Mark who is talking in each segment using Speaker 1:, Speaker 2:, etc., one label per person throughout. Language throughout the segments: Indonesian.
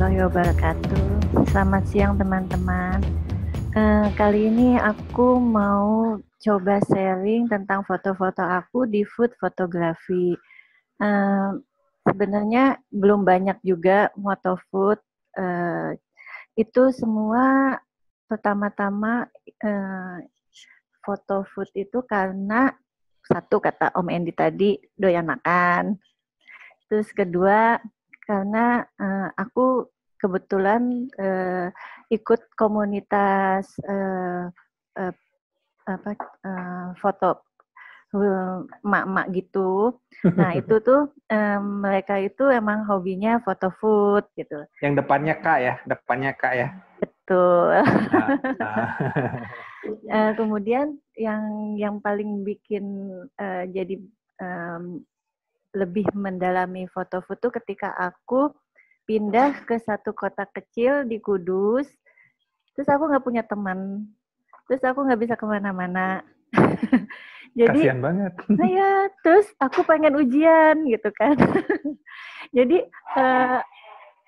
Speaker 1: warahmatullahi wabarakatuh. Selamat siang teman-teman. Kali ini aku mau coba sharing tentang foto-foto aku di food fotografi. Sebenarnya belum banyak juga foto food. Itu semua pertama-tama foto food itu karena satu kata Om Endi tadi, doyan makan. Terus kedua, karena aku kebetulan ikut komunitas foto emak-emak gitu. Nah itu tuh mereka itu emang hobinya foto food gitu.
Speaker 2: Yang depannya K ya, depannya K ya.
Speaker 1: Betul. Kemudian yang paling bikin jadi lebih mendalami foto-foto ketika aku pindah ke satu kota kecil di Kudus, terus aku nggak punya teman, terus aku nggak bisa kemana-mana. Jadi,
Speaker 2: kasihan banget.
Speaker 1: Nah ya, terus aku pengen ujian gitu kan. Jadi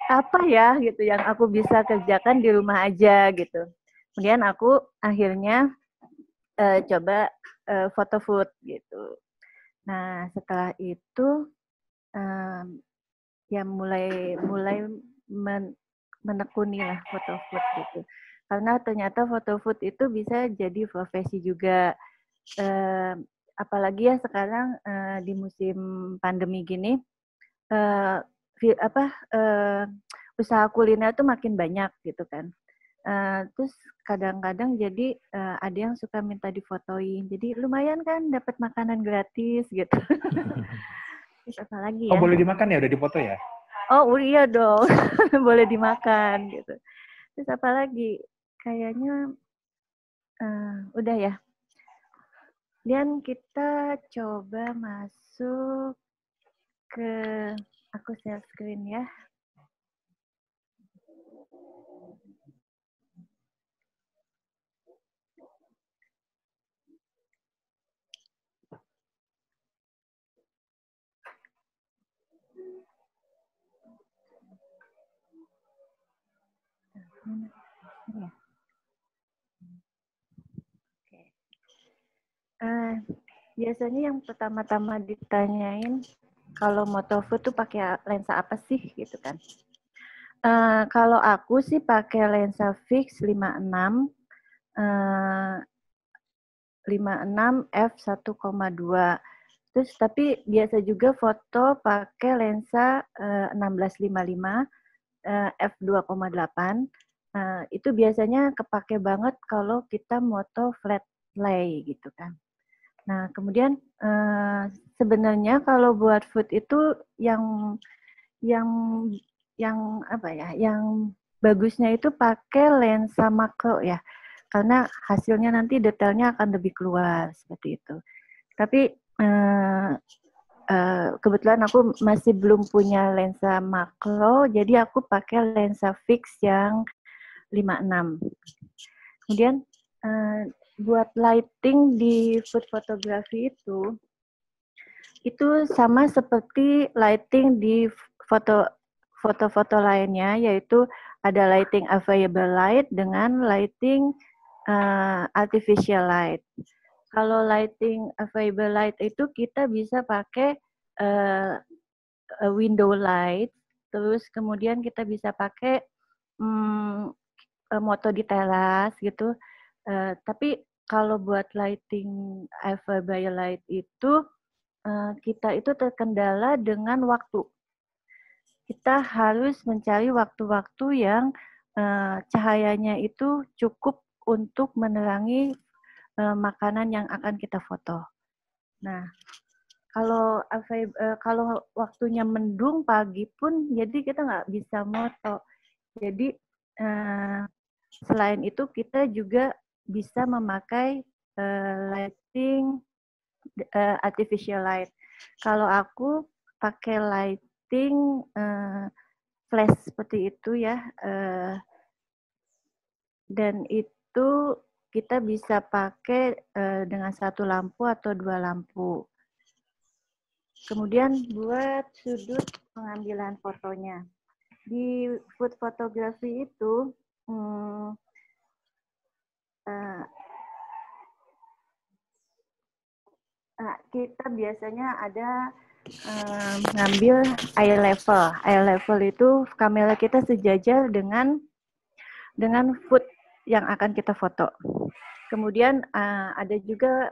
Speaker 1: apa ya gitu yang aku bisa kerjakan di rumah aja gitu. Kemudian aku akhirnya coba foto food gitu. Nah setelah itu ya mulai menekuni lah foto food gitu. Karena ternyata foto food itu bisa jadi profesi juga. Apalagi ya sekarang di musim pandemi gini, usaha kuliner tuh makin banyak gitu kan. Terus kadang-kadang jadi ada yang suka minta difotoin. Jadi lumayan kan dapat makanan gratis gitu. Terus apa lagi ya?
Speaker 2: Oh boleh dimakan ya, udah dipoto ya?
Speaker 1: Oh iya dong, boleh dimakan gitu. Terus apa lagi? Kayaknya udah ya. Dan kita coba masuk ke aku share screen ya. Biasanya yang pertama-tama ditanyain kalau motofoto tuh pakai lensa apa sih gitu kan? Kalau aku sih pakai lensa fix 56 f1,2. Terus tapi biasa juga foto pakai lensa 1655 f2,8. Itu biasanya kepake banget kalau kita moto flat lay gitu kan. Nah, kemudian sebenarnya kalau buat food itu yang apa ya? Yang bagusnya itu pakai lensa makro ya. Karena hasilnya nanti detailnya akan lebih keluar seperti itu. Tapi kebetulan aku masih belum punya lensa makro, jadi aku pakai lensa fix yang 56. Kemudian buat lighting di food photography itu sama seperti lighting di foto-foto lainnya, yaitu ada lighting available light dengan lighting artificial light. Kalau lighting available light itu kita bisa pakai window light, terus kemudian kita bisa pakai moto di teras gitu. Tapi kalau buat lighting available light itu kita itu terkendala dengan waktu. Kita harus mencari waktu-waktu yang cahayanya itu cukup untuk menerangi makanan yang akan kita foto. Nah, kalau waktunya mendung pagi pun, jadi kita nggak bisa moto. Jadi selain itu kita juga bisa memakai lighting artificial light. Kalau aku pakai lighting flash seperti itu ya, dan itu kita bisa pakai dengan satu lampu atau dua lampu. Kemudian buat sudut pengambilan fotonya. di food photography itu kita biasanya ada ngambil eye level. Eye level itu kamera kita sejajar dengan food yang akan kita foto. Kemudian ada juga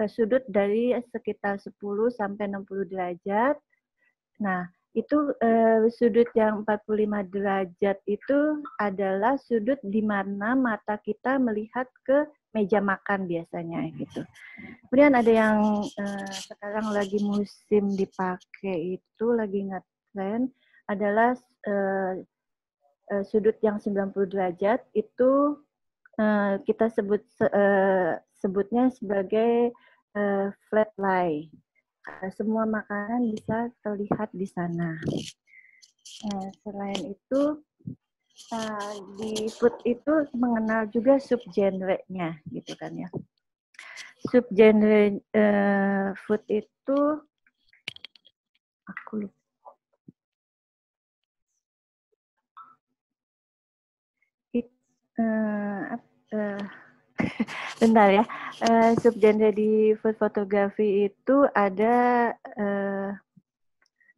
Speaker 1: sudut dari sekitar 10 sampai 60 derajat. Nah, itu sudut yang 45 derajat itu adalah sudut di mana mata kita melihat ke meja makan biasanya gitu. Kemudian ada yang sekarang lagi musim dipakai itu lagi ngetren adalah sudut yang 90 derajat itu kita sebutnya sebagai flat lie. Semua makanan bisa terlihat di sana. Selain itu, di food itu mengenal juga subgenre-nya, gitu kan ya. Subgenre food itu, aku lupa. Bentar ya. Subgenre di food photography itu ada,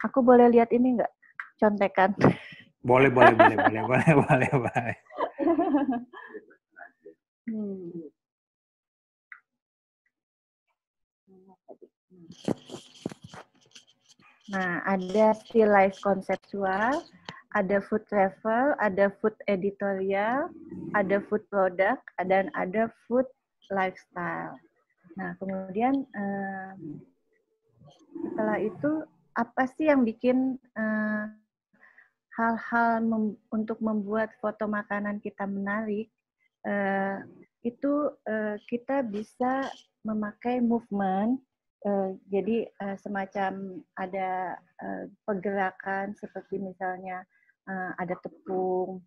Speaker 1: aku boleh lihat ini nggak? Contekan.
Speaker 2: Boleh.
Speaker 1: Nah, ada still life konseptual, ada food travel, ada food editorial, ada food product, dan ada food lifestyle. Nah, kemudian setelah itu apa sih yang bikin hal-hal untuk membuat foto makanan kita menarik? Itu kita bisa memakai movement. Jadi semacam ada pergerakan seperti misalnya ada tepung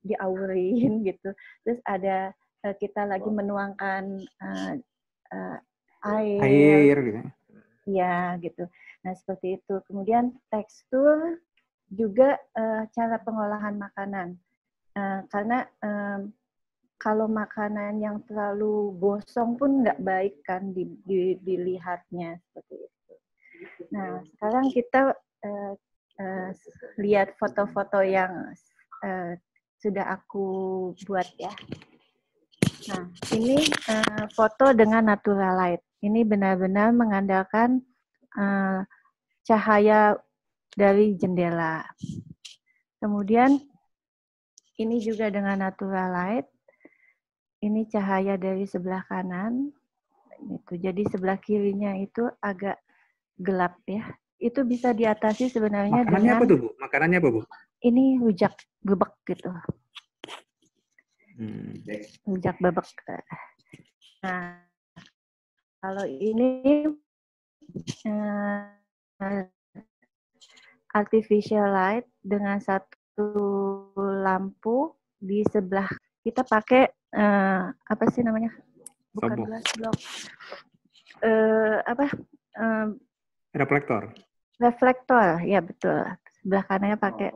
Speaker 1: diaurin gitu. Terus ada kita lagi menuangkan air gitu. Ya gitu. Nah seperti itu. Kemudian tekstur juga cara pengolahan makanan. Karena kalau makanan yang terlalu gosong pun nggak baik kan dilihatnya seperti itu. Nah, sekarang kita lihat foto-foto yang sudah aku buat ya. Nah, ini foto dengan natural light. Ini benar-benar mengandalkan cahaya dari jendela. Kemudian ini juga dengan natural light. Ini cahaya dari sebelah kanan, itu. Jadi sebelah kirinya itu agak gelap ya. Itu bisa diatasi sebenarnya
Speaker 2: Makanannya
Speaker 1: dengan.
Speaker 2: Apa tuh Bu? Makanannya apa Bu?
Speaker 1: Ini rujak bebek gitu. Rujak bebek. Nah, kalau ini artificial light dengan satu lampu di sebelah. Kita pakai apa sih namanya? Bukan glass block. Reflektor, ya betul. Sebelah kanannya pakai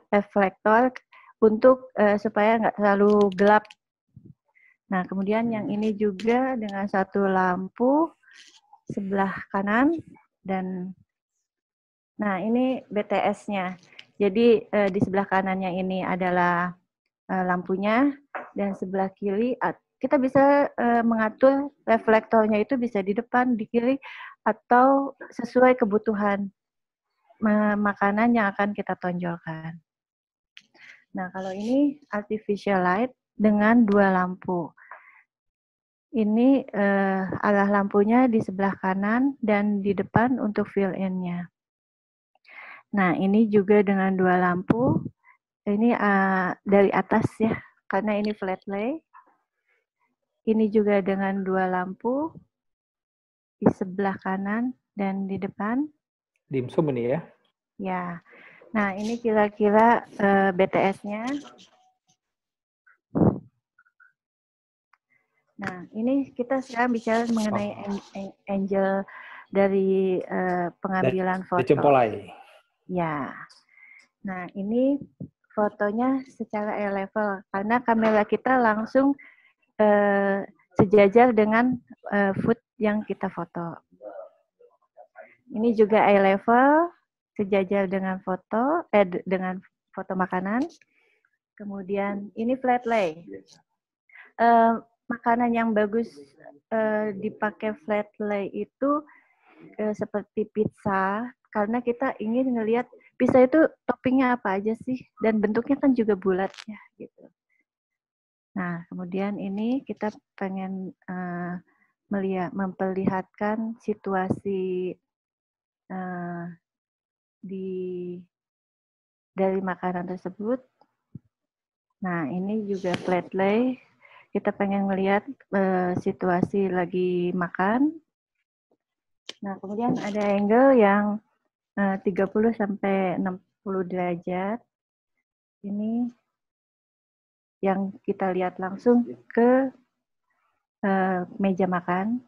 Speaker 1: reflektor untuk supaya nggak terlalu gelap. Nah, kemudian yang ini juga dengan satu lampu sebelah kanan dan nah ini BTS-nya. Jadi di sebelah kanannya ini adalah lampunya dan sebelah kiri kita bisa mengatur reflektornya itu bisa di depan, di kiri, atau sesuai kebutuhan makanan yang akan kita tonjolkan. Nah, kalau ini artificial light dengan dua lampu. Ini arah lampunya di sebelah kanan dan di depan untuk fill-in-nya. Nah, ini juga dengan dua lampu. Ini dari atas ya, karena ini flat lay. Ini juga dengan dua lampu di sebelah kanan dan di depan.
Speaker 2: Dimsum ini ya?
Speaker 1: Ya. Nah, ini kira-kira BTS-nya. Nah, ini kita sekarang bicara mengenai angel dari pengambilan foto.
Speaker 2: Dicempolai.
Speaker 1: Ya. Nah, ini fotonya secara eye level karena kamera kita langsung sejajar dengan food yang kita foto. Ini juga eye level sejajar dengan dengan foto makanan. Kemudian ini flat lay. Makanan yang bagus dipakai flat lay itu seperti pizza, karena kita ingin ngelihat pizza itu toppingnya apa aja sih, dan bentuknya kan juga bulat ya gitu. Nah, kemudian ini kita pengen memperlihatkan situasi dari makanan tersebut. Nah, ini juga flat lay. Kita pengen melihat situasi lagi makan. Nah, kemudian ada angle yang 30 sampai 60 derajat. Ini yang kita lihat langsung ke meja makan.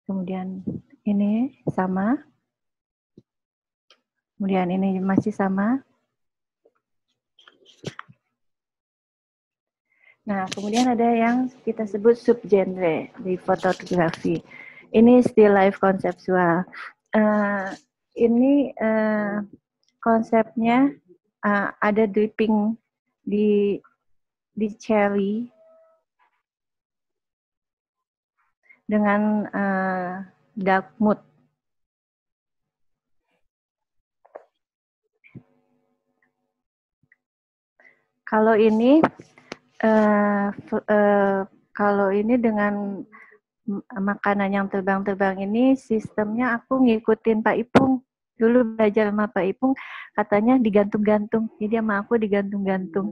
Speaker 1: Kemudian ini sama. Kemudian ini masih sama. Nah, kemudian ada yang kita sebut subgenre di fotografi. Ini still life konseptual. Ini konsepnya ada dripping di cherry dengan dark mood. Kalau ini dengan makanan yang terbang-terbang ini, sistemnya aku ngikutin Pak Ipung. Dulu belajar sama Pak Ipung, katanya digantung-gantung. Jadi sama aku digantung-gantung.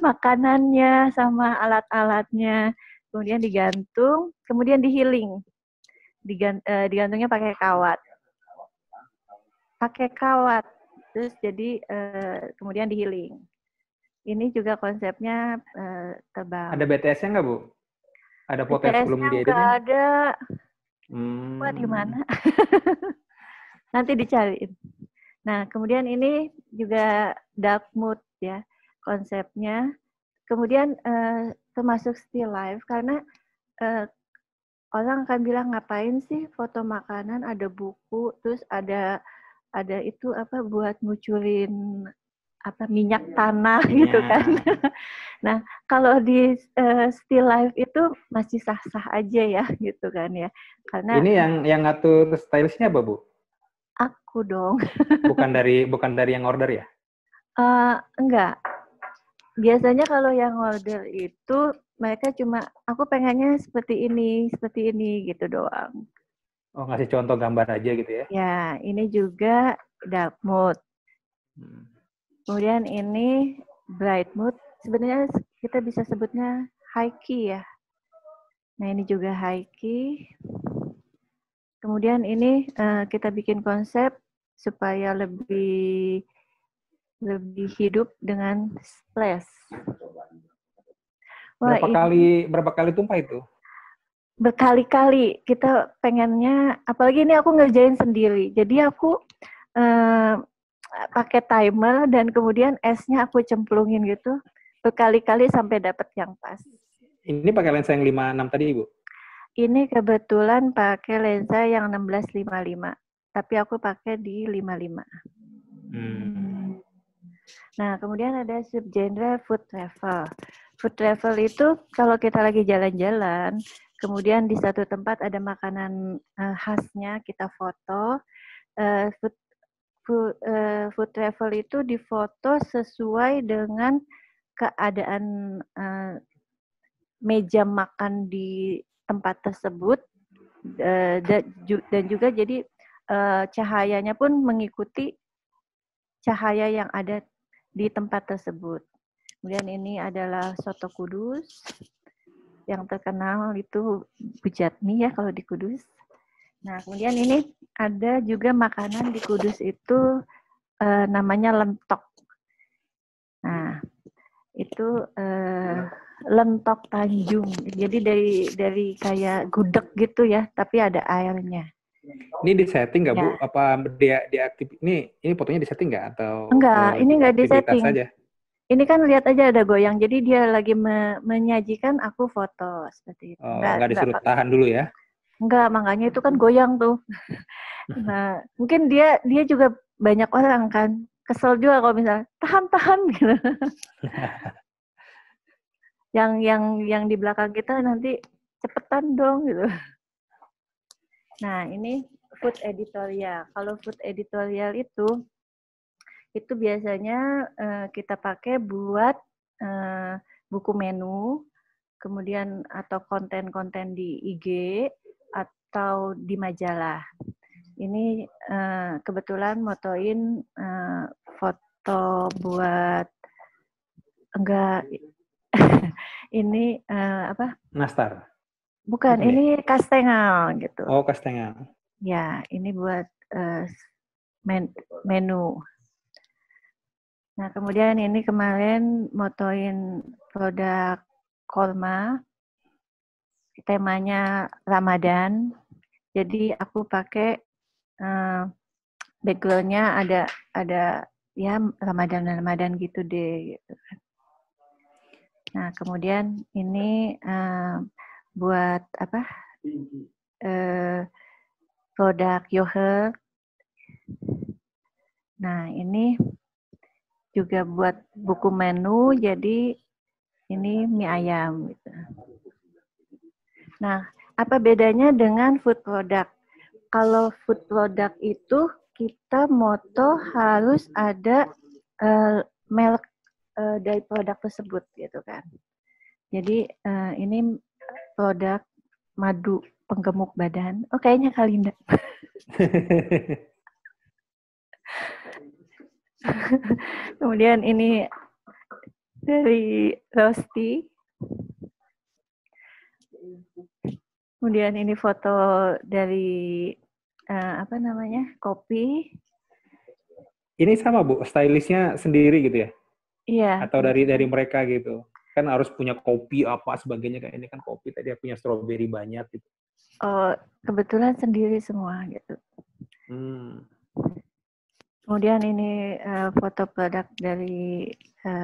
Speaker 1: Makanannya sama alat-alatnya. Kemudian digantung, kemudian dihealing. Digantungnya pakai kawat. Terus jadi kemudian dihealing. Ini juga konsepnya tebal.
Speaker 2: Ada BTS-nya nggak, Bu? Ada foto yang sebelum dieditnya?
Speaker 1: Nggak ada. Wah, di mana? Nanti dicariin. Nah, kemudian ini juga dark mood ya konsepnya. Kemudian termasuk still life karena orang akan bilang ngapain sih foto makanan, ada buku, terus ada itu apa buat ngucurin minyak tanah gitu kan. Nah, kalau di still life itu masih sah-sah aja ya gitu kan ya. Karena
Speaker 2: ini yang ngatur stylistnya apa, Bu?
Speaker 1: Aku dong.
Speaker 2: bukan dari yang order ya?
Speaker 1: Enggak. Biasanya kalau yang order itu mereka cuma aku pengennya seperti ini gitu doang.
Speaker 2: Oh, ngasih contoh gambar aja gitu ya?
Speaker 1: Ya, ini juga dark mood. Kemudian ini bright mood. Sebenarnya kita bisa sebutnya high key ya. Nah, ini juga high key. Kemudian ini kita bikin konsep supaya lebih hidup dengan splash.
Speaker 2: Wah, berapa kali tumpah itu?
Speaker 1: Berkali-kali. Kita pengennya, apalagi ini aku ngerjain sendiri. Jadi aku pakai timer dan kemudian esnya aku cemplungin gitu berkali-kali sampai dapat yang pas.
Speaker 2: Ini pakai lensa yang 56 tadi, Bu?
Speaker 1: Ini kebetulan pakai lensa yang 16-55, tapi aku pakai di 55. Nah, kemudian ada subgenre food travel. Food travel itu kalau kita lagi jalan-jalan, kemudian di satu tempat ada makanan khasnya, kita foto. Food travel itu difoto sesuai dengan keadaan meja makan di tempat tersebut dan juga jadi cahayanya pun mengikuti cahaya yang ada di tempat tersebut. Kemudian ini adalah soto Kudus yang terkenal itu bujatmi ya kalau di Kudus. Nah, kemudian ini ada juga makanan di Kudus itu namanya lentok. Nah, itu lentok Tanjung. Jadi dari kayak gudeg gitu ya, tapi ada airnya.
Speaker 2: Ini di setting nggak,
Speaker 1: Ya.
Speaker 2: Bu? Apa dia aktif? Ini fotonya di setting nggak atau
Speaker 1: Enggak, ini nggak di
Speaker 2: aktivitas
Speaker 1: setting.
Speaker 2: saja?
Speaker 1: Ini kan lihat aja ada goyang. Jadi dia lagi menyajikan aku foto seperti itu.
Speaker 2: Oh, nggak disuruh tahan dulu ya?
Speaker 1: Enggak, makanya itu kan goyang tuh. Nah, mungkin dia juga banyak orang kan kesel juga kalau misalnya tahan gitu. yang di belakang kita nanti cepetan dong gitu. Nah, ini food editorial. Kalau food editorial itu biasanya kita pakai buat buku menu, kemudian atau konten-konten di IG atau di majalah. Ini kebetulan motoin foto buat enggak ini apa?
Speaker 2: Nastar.
Speaker 1: Bukan, ini Kastengel gitu.
Speaker 2: Oh, Kastengel.
Speaker 1: Ya, ini buat menu. Nah, kemudian ini kemarin motoin produk Kolma, temanya Ramadan. Jadi aku pakai background-nya ada ya Ramadan gitu deh. Gitu. Nah, kemudian ini buat apa? Produk yogurt. Nah, ini juga buat buku menu, jadi ini mie ayam gitu. Nah, apa bedanya dengan food product? Kalau food product itu kita moto harus ada merek dari produk tersebut gitu kan. Jadi ini produk madu penggemuk badan. Oh, kayaknya Kalinda. Kemudian ini dari Rosti. Kemudian ini foto dari apa namanya? Kopi.
Speaker 2: Ini sama, Bu, stylistnya sendiri gitu ya?
Speaker 1: Iya.
Speaker 2: Atau dari mereka gitu? Kan harus punya kopi apa sebagainya, kayak ini kan kopi tadi punya strawberry banyak gitu.
Speaker 1: Oh, kebetulan sendiri semua gitu. Kemudian ini foto produk dari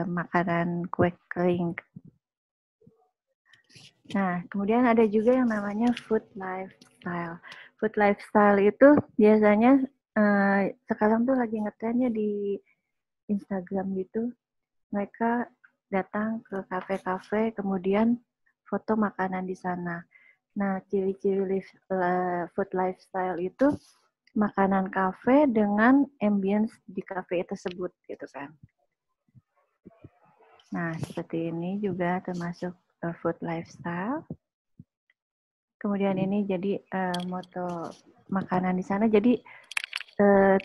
Speaker 1: makanan kue kering. Nah, kemudian ada juga yang namanya food lifestyle. Food lifestyle itu biasanya sekarang tuh lagi ngetrennya di Instagram gitu. Mereka datang ke kafe-kafe, kemudian foto makanan di sana. Nah, ciri-ciri food lifestyle itu makanan kafe dengan ambience di kafe tersebut gitu kan. Nah, seperti ini juga termasuk food lifestyle. Kemudian ini jadi moto makanan di sana. Jadi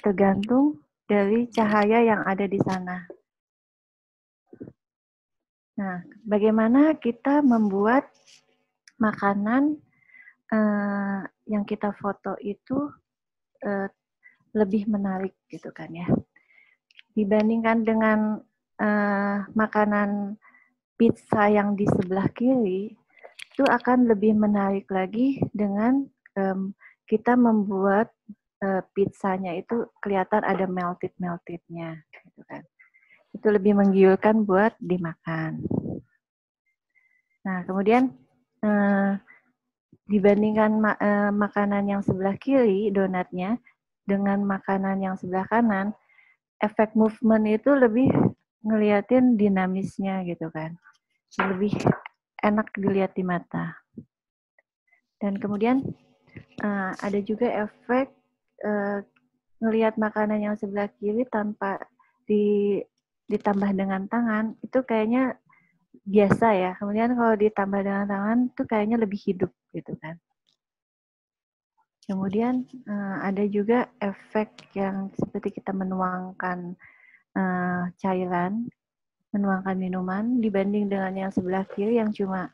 Speaker 1: tergantung dari cahaya yang ada di sana. Nah, bagaimana kita membuat makanan yang kita foto itu lebih menarik gitu kan ya. Dibandingkan dengan makanan pizza yang di sebelah kiri, itu akan lebih menarik lagi dengan kita membuat pizzanya itu kelihatan ada melted-meltednya gitu kan. Itu lebih menggiurkan buat dimakan. Nah, kemudian dibandingkan makanan yang sebelah kiri, donatnya, dengan makanan yang sebelah kanan, efek movement itu lebih ngeliatin dinamisnya gitu kan. Lebih enak dilihat di mata. Dan kemudian ada juga efek ngelihat makanan yang sebelah kiri tanpa ditambah dengan tangan, itu kayaknya biasa ya. Kemudian kalau ditambah dengan tangan, itu kayaknya lebih hidup gitu kan. Kemudian ada juga efek yang seperti kita menuangkan cairan, menuangkan minuman, dibanding dengan yang sebelah kiri yang cuma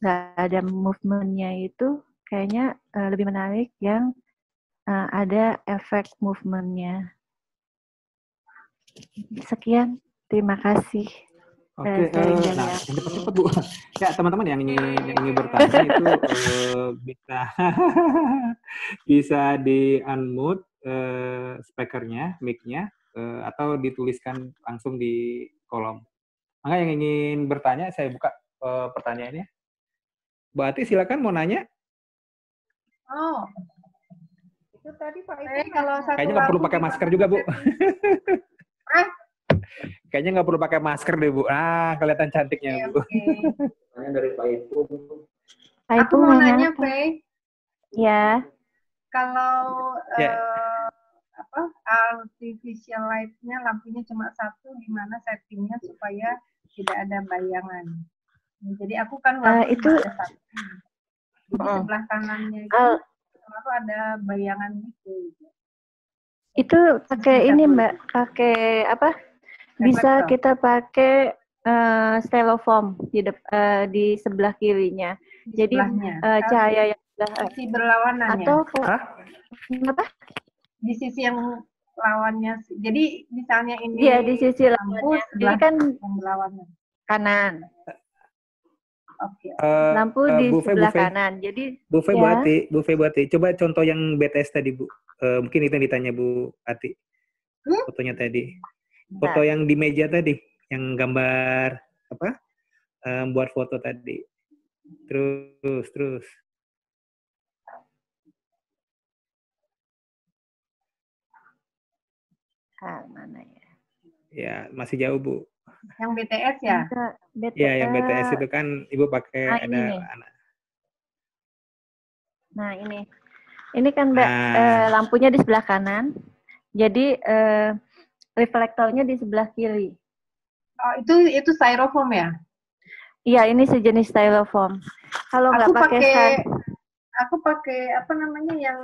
Speaker 1: nggak ada movement-nya itu, kayaknya lebih menarik yang ada efek movement-nya. Sekian, terima kasih.
Speaker 2: Oke,
Speaker 1: sehingga
Speaker 2: nah
Speaker 1: ya.
Speaker 2: yang cepat-cepat Bu. Ya teman-teman yang ingin bertanya itu bisa bisa di unmute speakernya, mic-nya, atau dituliskan langsung di kolom. Maka yang ingin bertanya saya buka pertanyaannya. Bu Ati silakan mau nanya.
Speaker 3: Oh,
Speaker 4: Itu tadi Pak Ibu
Speaker 3: kalau satu
Speaker 2: Kayaknya nggak perlu
Speaker 3: lagu
Speaker 2: pakai masker
Speaker 3: gimana
Speaker 2: juga Bu.
Speaker 3: Ah,
Speaker 2: Kayaknya nggak perlu pakai masker deh Bu. Kelihatan cantiknya Bu.
Speaker 3: oke.
Speaker 2: Pertanyaan dari Pak Ibu.
Speaker 1: Pak
Speaker 3: Aku
Speaker 1: Ibu
Speaker 3: mau
Speaker 1: nanya
Speaker 3: nanya,
Speaker 1: apa?
Speaker 3: Faye,
Speaker 1: Ya,
Speaker 3: kalau
Speaker 2: Ya.
Speaker 3: artificial light-nya lampunya cuma satu, gimana settingnya supaya tidak ada bayangan? Jadi aku kan lampu
Speaker 1: itu
Speaker 3: cuma ada satu. Jadi
Speaker 1: Mm.
Speaker 3: sebelah kanannya itu
Speaker 1: Al-
Speaker 3: selalu ada bayangan gitu.
Speaker 1: itu pakai ini Mbak, pakai apa? Bisa
Speaker 3: Reflektor.
Speaker 1: kita pakai styrofoam di sebelah kirinya.
Speaker 3: Di
Speaker 1: Jadi
Speaker 3: sebelahnya.
Speaker 1: cahaya yang
Speaker 3: Sisi berlawanannya.
Speaker 1: atau
Speaker 2: Hah?
Speaker 1: apa?
Speaker 3: Di sisi yang lawannya. Jadi misalnya ini
Speaker 1: Iya, di sisi
Speaker 3: lampu
Speaker 1: lawannya.
Speaker 3: sebelah
Speaker 1: Ini kan
Speaker 3: yang berlawanan.
Speaker 1: kanan.
Speaker 3: Oke.
Speaker 1: Lampu di
Speaker 2: Bu Fe,
Speaker 1: sebelah kanan. Jadi
Speaker 2: Bu Fe,
Speaker 1: ya.
Speaker 2: Bu Ati. Coba contoh yang BTS tadi Bu. Mungkin itu yang ditanya Bu Ati. Fotonya tadi. Foto yang di meja tadi, yang gambar apa? Buat foto tadi. Terus.
Speaker 1: Mana ya?
Speaker 2: Ya, masih jauh Bu.
Speaker 3: Yang BTS ya?
Speaker 2: Ya, yang BTS itu kan Ibu pakai
Speaker 1: ini nih.
Speaker 2: anak.
Speaker 1: Nah, ini. Ini kan Mbak, lampunya di sebelah kanan. Jadi reflektornya di sebelah kiri.
Speaker 3: Oh, itu styrofoam ya?
Speaker 1: Iya, ini sejenis styrofoam. Kalau nggak pakai
Speaker 3: aku pakai apa namanya yang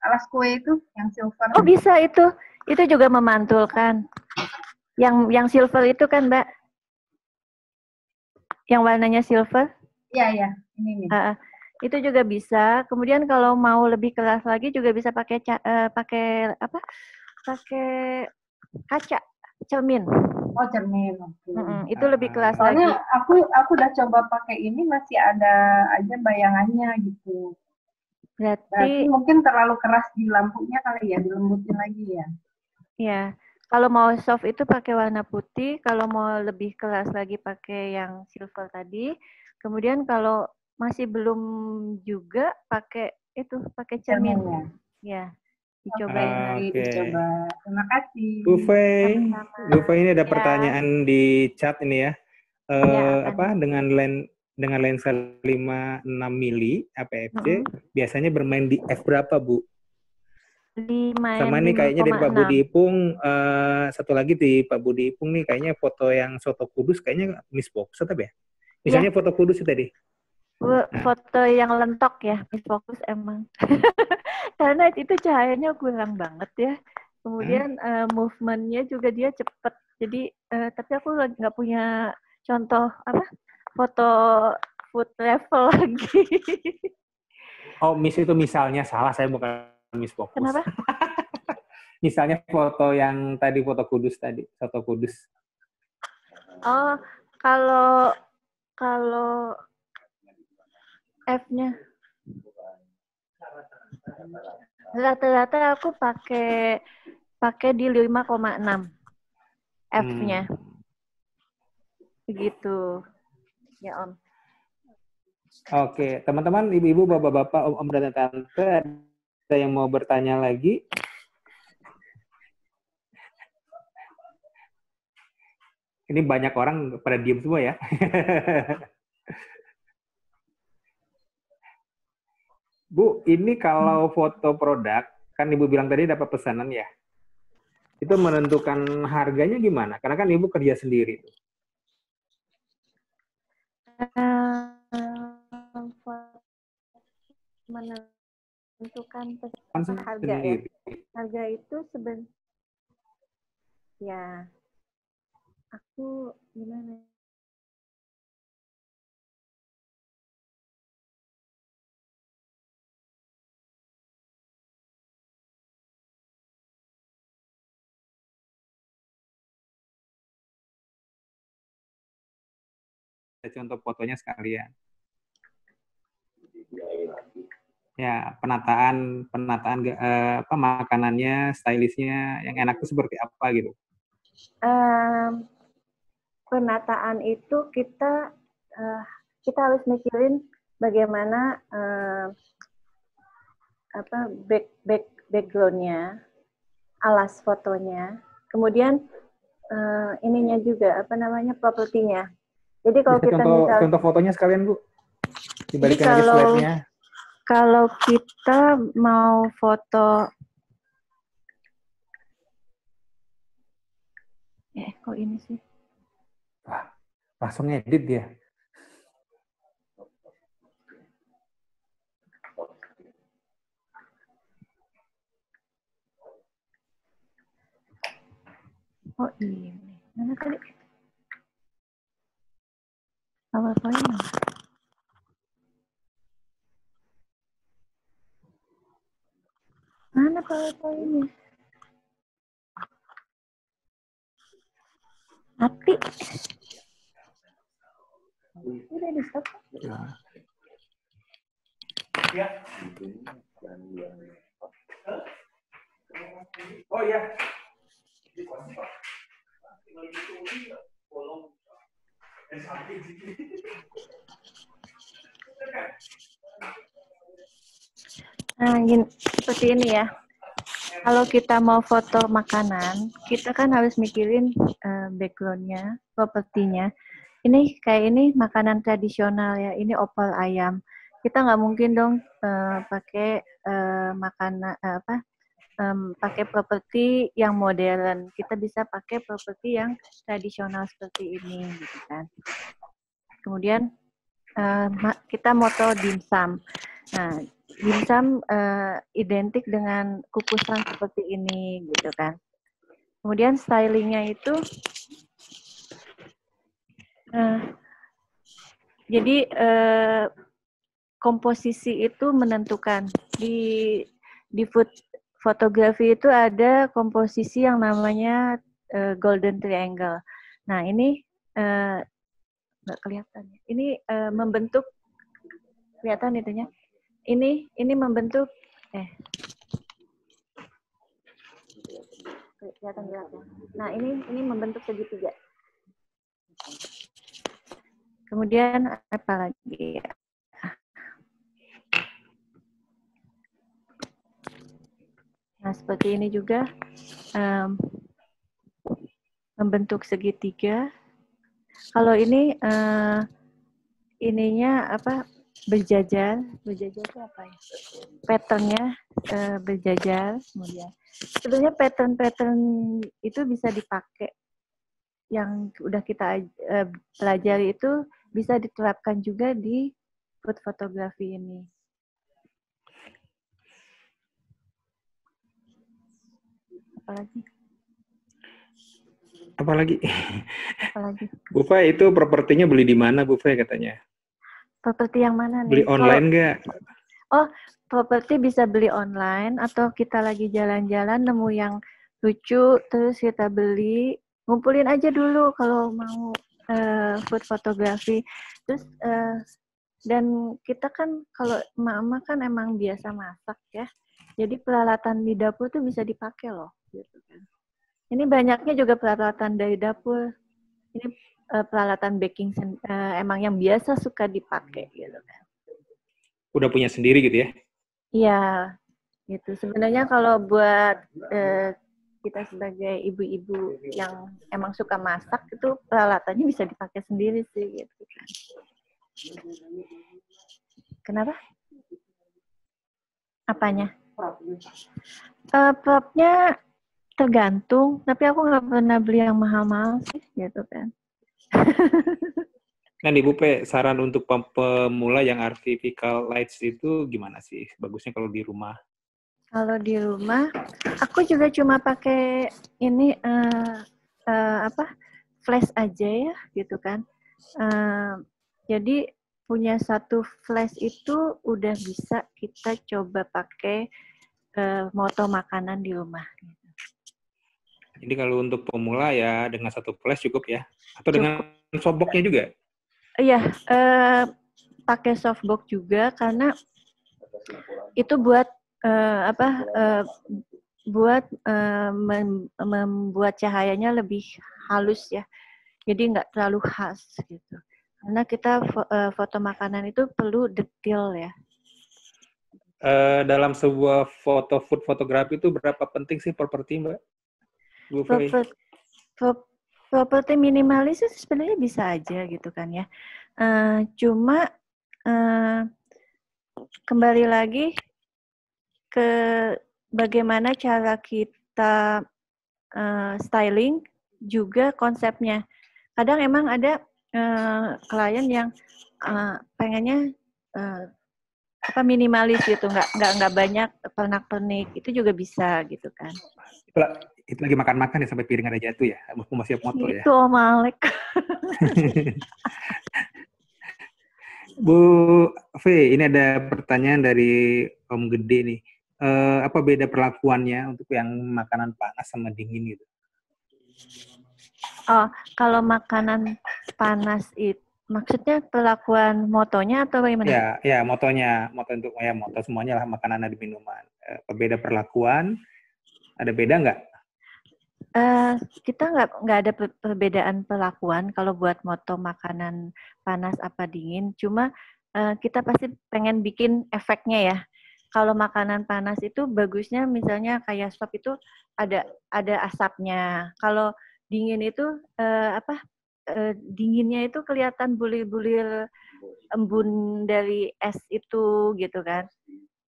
Speaker 3: alas kue itu, yang silver.
Speaker 1: Oh, bisa itu. Itu juga memantulkan. Yang silver itu kan, Mbak? Yang warnanya silver?
Speaker 3: Iya, ini nih.
Speaker 1: Itu juga bisa. Kemudian kalau mau lebih keras lagi juga bisa pakai pakai apa? Pakai kaca cermin.
Speaker 3: Oh, cermin. Okay.
Speaker 1: Itu lebih keras
Speaker 3: Soalnya
Speaker 1: lagi.
Speaker 3: aku udah coba pakai ini masih ada aja bayangannya gitu. Berarti mungkin terlalu keras di lampunya kali ya, dilembutin lagi ya.
Speaker 1: Iya. Kalau mau soft itu pakai warna putih, kalau mau lebih keras lagi pakai yang silver tadi. Kemudian kalau masih belum juga pakai cermin. Ya, dicobain.
Speaker 3: Dicoba. Terima kasih.
Speaker 2: Bu Fe ini ada pertanyaan di chat ini ya. Apa dengan lensa 56 mili APS-C biasanya bermain di f berapa Bu? Sama nih kayaknya dari Pak Budi Ipung, satu lagi di Pak Budi Ipung nih kayaknya foto yang soto kudus kayaknya misfokus tapi ya. Misalnya foto kudus itu tadi.
Speaker 1: Foto yang lentok ya, misfokus emang. Karena itu cahayanya kurang banget ya. Kemudian movement-nya juga dia cepet. Jadi tapi aku nggak punya contoh foto food travel lagi.
Speaker 2: Oh, itu misalnya salah, saya bukan misfokus.
Speaker 1: Kenapa?
Speaker 2: Misalnya foto yang tadi foto kudus tadi, foto kudus.
Speaker 1: Oh, kalau F-nya rata-rata aku pakai di 5,6 F-nya. Begitu. Ya, Om.
Speaker 2: Oke, teman-teman, ibu-ibu, bapak-bapak, om dan tante, ada yang mau bertanya lagi? Ini banyak orang pada diem semua ya. Bu, ini kalau foto produk, kan Ibu bilang tadi dapat pesanan ya. Itu menentukan harganya gimana? Karena kan Ibu kerja sendiri.
Speaker 1: Menentukan
Speaker 2: harga
Speaker 1: ya. Harga itu sebenarnya ya aku gimana
Speaker 2: contoh fotonya sekalian. Ya, penataan apa makanannya, stylishnya yang enak itu seperti apa gitu.
Speaker 1: Penataan itu kita harus mikirin bagaimana backgroundnya, alas fotonya, kemudian ininya juga propertinya. Jadi kalau kita
Speaker 2: contoh fotonya sekalian Bu, dibalikan aja slide-nya.
Speaker 1: Kalau kita mau foto, kok ini sih?
Speaker 2: Wah, langsung edit dia.
Speaker 1: Oh iya, mana tadi? PowerPoint. Mana PowerPoint-nya? Mati. Udah di stop.
Speaker 2: Ya. Oh ya.
Speaker 1: Nah, seperti ini ya. Kalau kita mau foto makanan, kita kan harus mikirin background-nya, propertinya. Ini kayak ini makanan tradisional ya, ini opal ayam. Kita nggak mungkin dong pakai makanan pakai properti yang modern. Kita bisa pakai properti yang tradisional seperti ini, gitu kan. Kemudian kita moto dimsum. Nah, dimsum identik dengan kukusan seperti ini, gitu kan. Kemudian stylingnya itu, jadi komposisi itu menentukan. Di fotografi itu ada komposisi yang namanya golden triangle. Nah, ini nggak kelihatan. Ini membentuk, kelihatan itunya. Ini membentuk kelihatan. Nah, ini membentuk segitiga. Kemudian apa lagi? Nah, seperti ini juga membentuk segitiga. Kalau ini ininya apa? Berjajar itu apa ya? Patternnya berjajar. Kemudian sebenarnya pattern itu bisa dipakai. Yang udah kita pelajari itu bisa diterapkan juga di food fotografi ini.
Speaker 2: Apalagi? Bu Fai, itu propertinya beli di mana Bu Fai katanya?
Speaker 1: Properti yang mana nih?
Speaker 2: Beli online nggak?
Speaker 1: Oh, properti bisa beli online atau kita lagi jalan-jalan nemu yang lucu terus kita beli, ngumpulin aja dulu kalau mau food fotografi. Terus dan kita kan kalau emak-emak kan emang biasa masak ya. Jadi peralatan di dapur tuh bisa dipakai loh, gitu kan. Ini banyaknya juga peralatan dari dapur. Ini peralatan baking emang yang biasa suka dipakai gitu kan.
Speaker 2: Udah punya sendiri gitu ya?
Speaker 1: Iya, gitu. Sebenarnya kalau buat kita sebagai ibu-ibu yang emang suka masak itu peralatannya bisa dipakai sendiri sih gitu kan. Kenapa? Apanya? Propnya tergantung, tapi aku nggak pernah beli yang mahal-mahal sih gitu kan.
Speaker 2: Kan Ibu Pe, saran untuk pemula yang artificial lights itu gimana sih? Bagusnya kalau di rumah?
Speaker 1: Kalau di rumah, aku juga cuma pakai ini flash aja ya, gitu kan. Jadi punya satu flash itu udah bisa kita coba pakai moto makanan di rumah.
Speaker 2: Jadi kalau untuk pemula ya dengan satu flash cukup ya? Atau dengan softbox-nya juga?
Speaker 1: Iya, pakai softbox juga karena itu buat buat membuat cahayanya lebih halus ya. Jadi nggak terlalu khas gitu. Karena kita foto makanan itu perlu detail ya.
Speaker 2: Dalam sebuah food fotografi itu berapa penting sih properti, Mbak?
Speaker 1: Properti minimalis itu sebenarnya bisa aja gitu kan ya. Cuma kembali lagi ke bagaimana cara kita styling juga konsepnya. Kadang emang ada klien yang pengennya minimalis gitu, nggak banyak pernak-pernik, itu juga bisa gitu kan.
Speaker 2: Itu lagi makan-makan ya sampai piring ada jatuh ya, masih foto ya.
Speaker 1: Itu Om Alek.
Speaker 2: Bu V, ini ada pertanyaan dari Om Gede nih. Apa beda perlakuannya untuk yang makanan panas sama dingin gitu?
Speaker 1: Oh, kalau makanan panas itu maksudnya perlakuan motonya atau bagaimana?
Speaker 2: Ya, moto untuk moto semuanya lah, makanan dan minuman. Beda perlakuan, ada beda nggak?
Speaker 1: Kita nggak ada perbedaan perlakuan kalau buat moto makanan panas apa dingin. Cuma kita pasti pengen bikin efeknya ya. Kalau makanan panas itu bagusnya misalnya kayak sop itu ada asapnya. Kalau dingin itu dinginnya itu kelihatan bulir-bulir embun dari es itu gitu kan.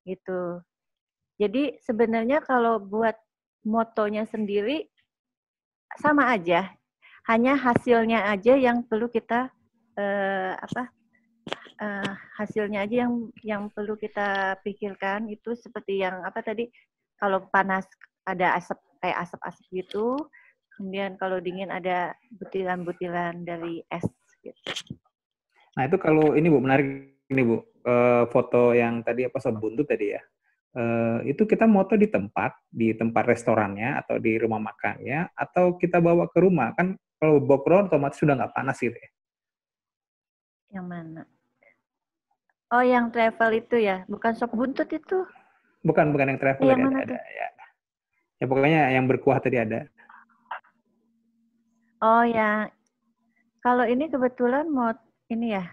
Speaker 1: Gitu. Jadi sebenarnya kalau buat motonya sendiri sama aja. Hanya hasilnya aja yang perlu kita hasilnya aja yang perlu kita pikirkan itu seperti yang tadi, kalau panas ada asap kayak asap-asap gitu, kemudian kalau dingin ada butiran-butiran dari es gitu.
Speaker 2: Nah itu kalau ini Bu, menarik ini Bu, foto yang tadi sop buntut tadi ya, itu kita moto di tempat restorannya atau di rumah makannya, atau kita bawa ke rumah, kan kalau bawa ke rumah otomatis sudah nggak panas gitu ya.
Speaker 1: Yang mana? Oh, yang travel itu ya, bukan sop buntut itu?
Speaker 2: Bukan yang travel
Speaker 1: yang
Speaker 2: tadi ada ya. Ya pokoknya yang berkuah tadi ada.
Speaker 1: Oh ya, kalau ini kebetulan ini ya.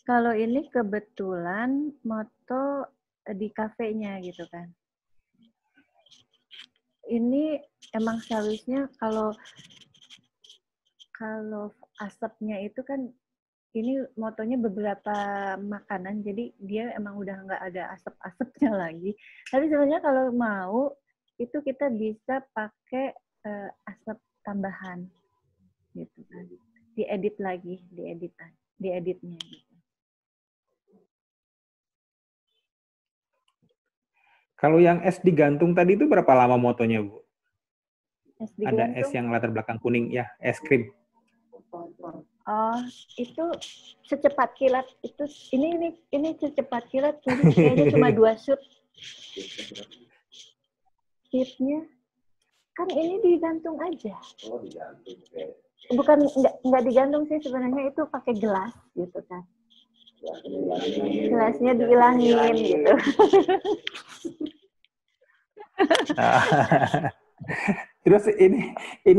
Speaker 1: Kalau ini kebetulan moto di kafenya gitu kan. Ini emang seharusnya kalau asapnya itu kan, ini motonya beberapa makanan, jadi dia emang udah nggak ada asap-asapnya lagi. Tapi sebenarnya kalau mau, itu kita bisa pakai asap tambahan, gitu kan. Diedit lagi, dieditnya gitu.
Speaker 2: Kalau yang es digantung tadi itu berapa lama motonya, Bu?
Speaker 1: Es digantung?
Speaker 2: Ada es yang latar belakang kuning, ya, es krim.
Speaker 1: Oh, itu secepat kilat. Itu ini secepat kilat, kayaknya cuma 2 shoot. Shootnya kan ini digantung aja. Oh, digantung. Bukan nggak digantung sih sebenarnya, itu pakai gelas gitu kan. Gelasnya dihilangin gitu.
Speaker 2: Terus ini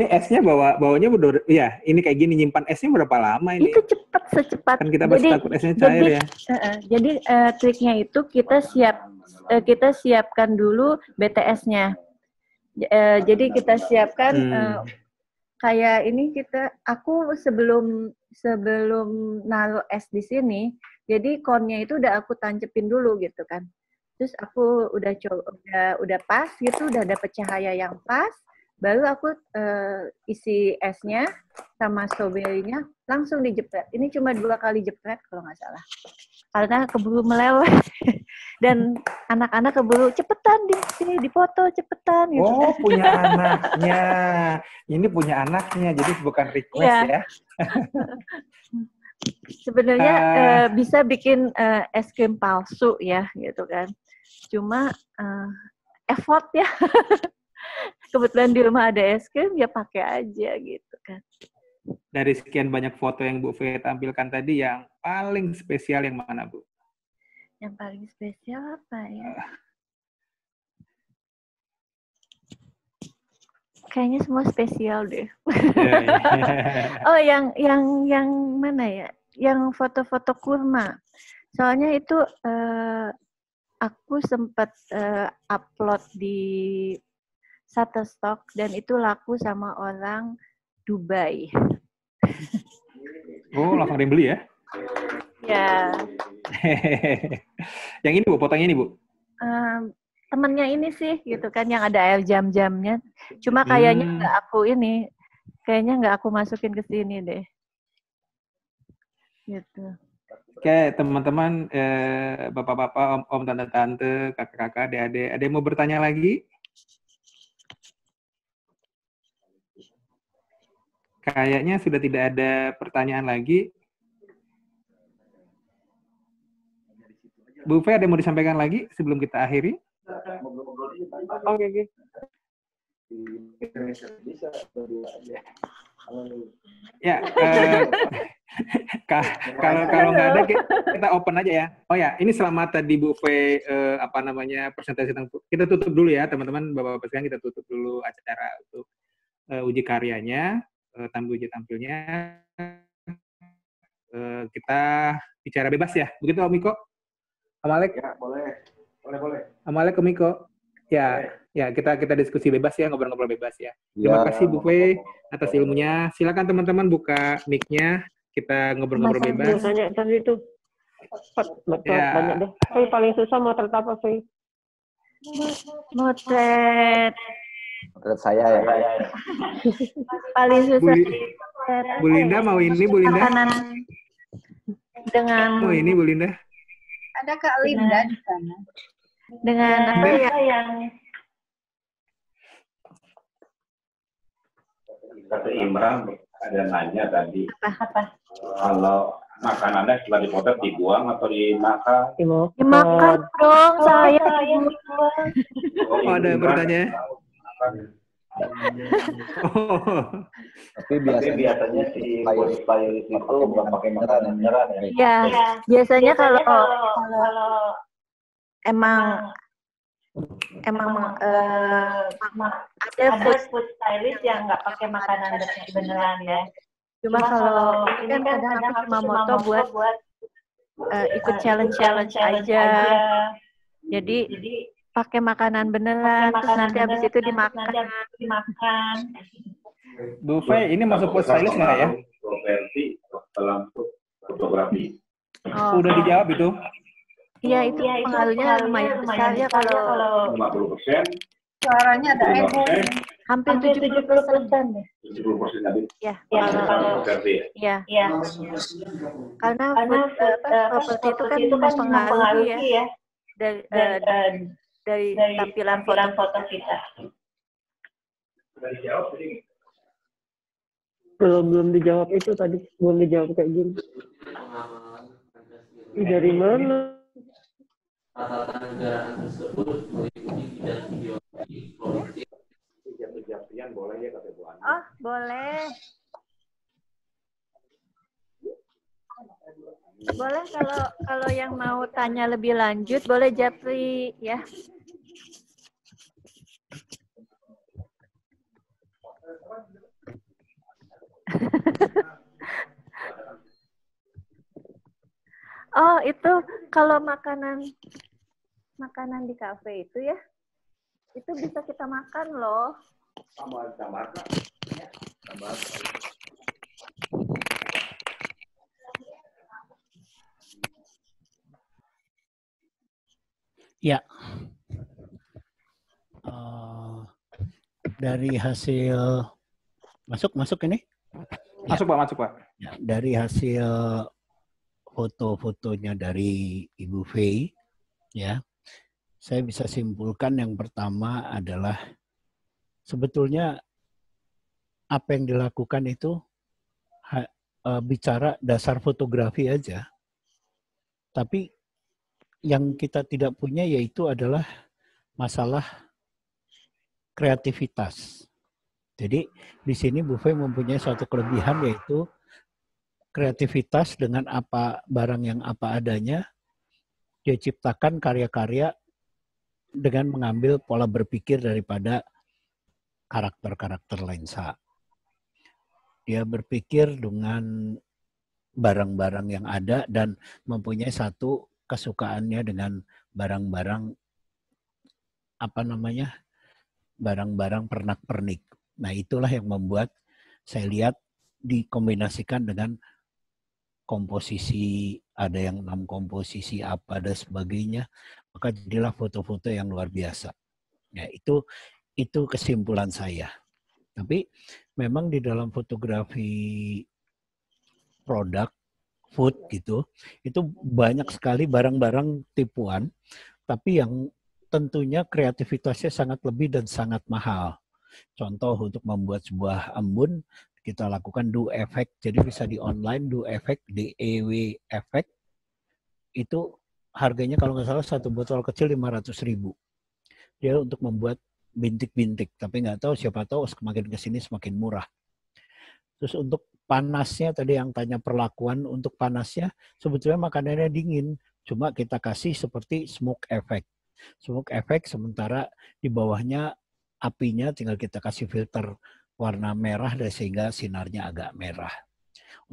Speaker 2: esnya bawanya ya, ini kayak gini, nyimpan esnya berapa lama ini?
Speaker 1: Itu secepat.
Speaker 2: Kan kita pasti takut esnya cair ya.
Speaker 1: Jadi triknya itu kita siapkan dulu BTS-nya. Jadi kita siapkan kayak ini, aku sebelum naruh es di sini, jadi konnya itu udah aku tancepin dulu gitu kan. Terus aku udah pas gitu, udah dapet cahaya yang pas, baru aku isi esnya sama stroberinya langsung dijepret. Ini cuma 2 kali jepret kalau nggak salah. Karena keburu meleleh dan anak-anak keburu cepetan di sini dipoto cepetan gitu.
Speaker 2: Oh, punya anaknya. Ini punya anaknya, jadi bukan request ya.
Speaker 1: Sebenarnya bisa bikin es krim palsu ya gitu kan. Cuma effort ya. Kebetulan di rumah ada es krim, ya pakai aja gitu kan.
Speaker 2: Dari sekian banyak foto yang Bu Fe tampilkan tadi, yang paling spesial yang mana, Bu?
Speaker 1: Yang paling spesial apa ya? Kayaknya semua spesial deh. Oh, yang mana ya? Yang foto-foto kurma. Soalnya itu aku sempat upload di Shutterstock dan itu laku sama orang Dubai.
Speaker 2: Oh, langsung ada yang beli ya?
Speaker 1: Ya.
Speaker 2: Yang ini Bu, fotonya ini Bu?
Speaker 1: Temennya ini sih gitu kan yang ada air jam-jamnya. Cuma kayaknya nggak aku masukin ke sini deh. Gitu.
Speaker 2: Oke, teman-teman, bapak-bapak, om, tante-tante, kakak-kakak, adik-adik, ada yang mau bertanya lagi? Kayaknya sudah tidak ada pertanyaan lagi. Bu Fe, ada yang mau disampaikan lagi sebelum kita akhiri?
Speaker 5: Oke.
Speaker 2: Ya, kalau nggak ada kita open aja ya. Oh ya, ini selamat tadi Bu Fe presentasi tentang, kita tutup dulu ya teman-teman, bapak-bapak sekalian, kita tutup dulu acara untuk uji karyanya, uji tampilnya. Kita bicara bebas ya, begitu Om Miko? Om Alek?
Speaker 5: Ya, boleh.
Speaker 2: Om Alek, Om Miko? Ya, ya kita diskusi bebas ya, ngobrol-ngobrol bebas ya. Terima kasih Bu Fe atas ilmunya. Silakan teman-teman buka mic-nya, kita ngobrol-ngobrol bebas.
Speaker 5: Tanya tadi itu. Banyak deh. Fe paling susah motret apa, Fe?
Speaker 1: Motret
Speaker 6: saya ya.
Speaker 1: Paling susah.
Speaker 2: Bu Linda mau ini, Bu Linda?
Speaker 1: Dengan
Speaker 2: mau ini, Bu Linda?
Speaker 3: Ada Kak Linda di sana.
Speaker 1: Dengan apa yang
Speaker 7: Kata Imran ada nanya tadi.
Speaker 1: Apa?
Speaker 7: Kalau makanannya setelah dipotret dibuang atau dimakan?
Speaker 1: Dimakan dong, saya dibuang.
Speaker 2: Oh, ada pertanyaan?
Speaker 6: Tapi biasanya si stylist itu bukan pakai makanan beneran ya.
Speaker 1: Ya, biasanya kalau emang ada food stylist yang nggak pakai makanan beneran ya. Cuma kalau ini kan kadang aku cuma moto buat ikut challenge aja. Jadi pakai makanan beneran, terus nanti habis itu dimakan.
Speaker 2: Bu Fe, ini masuk food stylist nggak ya?
Speaker 7: Kontroversi dalam fotografi.
Speaker 1: Oh.
Speaker 2: Udah dijawab itu?
Speaker 1: Iya, itu pengaruhnya lumayan besar ya kalau
Speaker 7: 50%.
Speaker 3: Suaranya ada echo.
Speaker 1: hampir 70% deh.
Speaker 7: 70% tadi.
Speaker 1: Ya,
Speaker 7: Kontroversi ya.
Speaker 1: ya. Karena properti itu kan mempengaruhi ya dari tampilan foto kita.
Speaker 7: Sudah dijawab tadi.
Speaker 5: Belum dijawab itu tadi. Belum dijawab kayak gini. Dari mana?
Speaker 8: Ketatanegaraan tersebut meliputi bidang ideologi, politik.
Speaker 7: Jatuh-jatuhan boleh ya kata Bu Ani.
Speaker 1: Oh, boleh. Boleh kalau yang mau tanya lebih lanjut boleh Japri ya. Oh, itu kalau makanan di kafe itu ya, itu bisa kita makan loh.
Speaker 7: Sama makan.
Speaker 9: Ya. Dari hasil masuk ini?
Speaker 2: Masuk Pak.
Speaker 9: Ya, dari hasil foto-fotonya dari Ibu Fe, ya, saya bisa simpulkan yang pertama adalah sebetulnya apa yang dilakukan itu bicara dasar fotografi aja, tapi yang kita tidak punya yaitu adalah masalah kreativitas. Jadi di sini Bu Fei mempunyai suatu kelebihan, yaitu kreativitas dengan apa barang yang apa adanya. Dia ciptakan karya-karya dengan mengambil pola berpikir daripada karakter-karakter lensa. Dia berpikir dengan barang-barang yang ada dan mempunyai satu kesukaannya dengan barang-barang barang-barang pernak-pernik. Nah, itulah yang membuat saya lihat dikombinasikan dengan komposisi, ada yang 6 komposisi apa dan sebagainya, maka jadilah foto-foto yang luar biasa. Ya, itu kesimpulan saya. Tapi memang di dalam fotografi produk food gitu, itu banyak sekali barang-barang tipuan, tapi yang tentunya kreativitasnya sangat lebih dan sangat mahal. Contoh, untuk membuat sebuah embun, kita lakukan do effect, jadi bisa di online, do effect, DEW effect, itu harganya kalau nggak salah satu botol kecil 500.000. Dia untuk membuat bintik-bintik, tapi nggak tahu, siapa tahu semakin kesini semakin murah. Terus untuk panasnya, tadi yang tanya perlakuan, untuk panasnya sebetulnya makanannya dingin, cuma kita kasih seperti smoke effect. Smoke effect sementara di bawahnya apinya tinggal kita kasih filter warna merah sehingga sinarnya agak merah.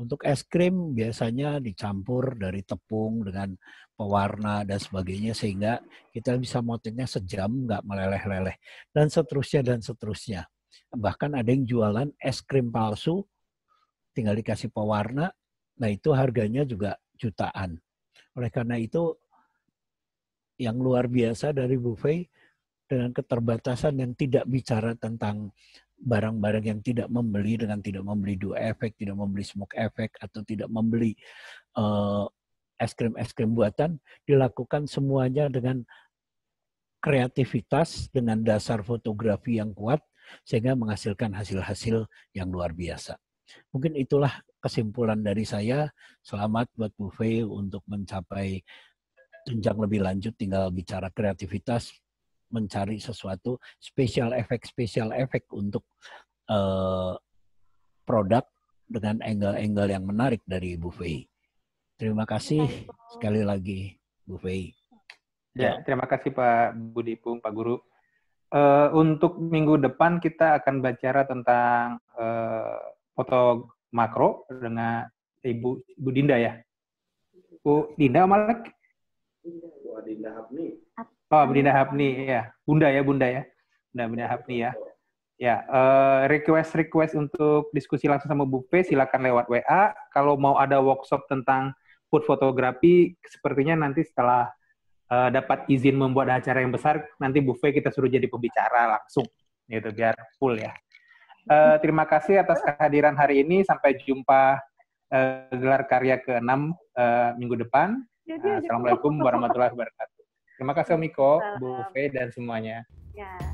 Speaker 9: Untuk es krim biasanya dicampur dari tepung dengan pewarna dan sebagainya sehingga kita bisa motretnya sejam, nggak meleleh-leleh. Dan seterusnya dan seterusnya. Bahkan ada yang jualan es krim palsu, tinggal dikasih pewarna, nah itu harganya juga jutaan. Oleh karena itu, yang luar biasa dari Bu Fei dengan keterbatasan yang tidak bicara tentang barang-barang yang tidak membeli, dengan tidak membeli do effect, tidak membeli smoke effect, atau tidak membeli es krim buatan, dilakukan semuanya dengan kreativitas, dengan dasar fotografi yang kuat, sehingga menghasilkan hasil-hasil yang luar biasa. Mungkin itulah kesimpulan dari saya. Selamat buat Bu Fei untuk mencapai jenjang lebih lanjut, tinggal bicara kreativitas, mencari sesuatu special effect untuk produk dengan angle-angle yang menarik dari Bu Fei. Terima kasih sekali lagi Bu Fei.
Speaker 2: Ya, terima kasih Pak Budipung, Pak Guru. Untuk minggu depan kita akan bicara tentang foto makro dengan Ibu Dinda ya. Bu Dinda Malek?
Speaker 7: Bu Dinda Hapni.
Speaker 2: Oh, Bu Dinda Hapni ya. Bunda ya. Bunda Hapni ya. Ya, request untuk diskusi langsung sama Bu Fei silakan lewat WA. Kalau mau ada workshop tentang food fotografi, sepertinya nanti setelah dapat izin membuat acara yang besar, nanti Bu Fei kita suruh jadi pembicara langsung, gitu biar full ya. Terima kasih atas kehadiran hari ini. Sampai jumpa gelar karya ke-6 minggu depan. Assalamualaikum warahmatullahi wabarakatuh. Terima kasih Om Iko, Bu Fei, dan semuanya.
Speaker 1: Ya.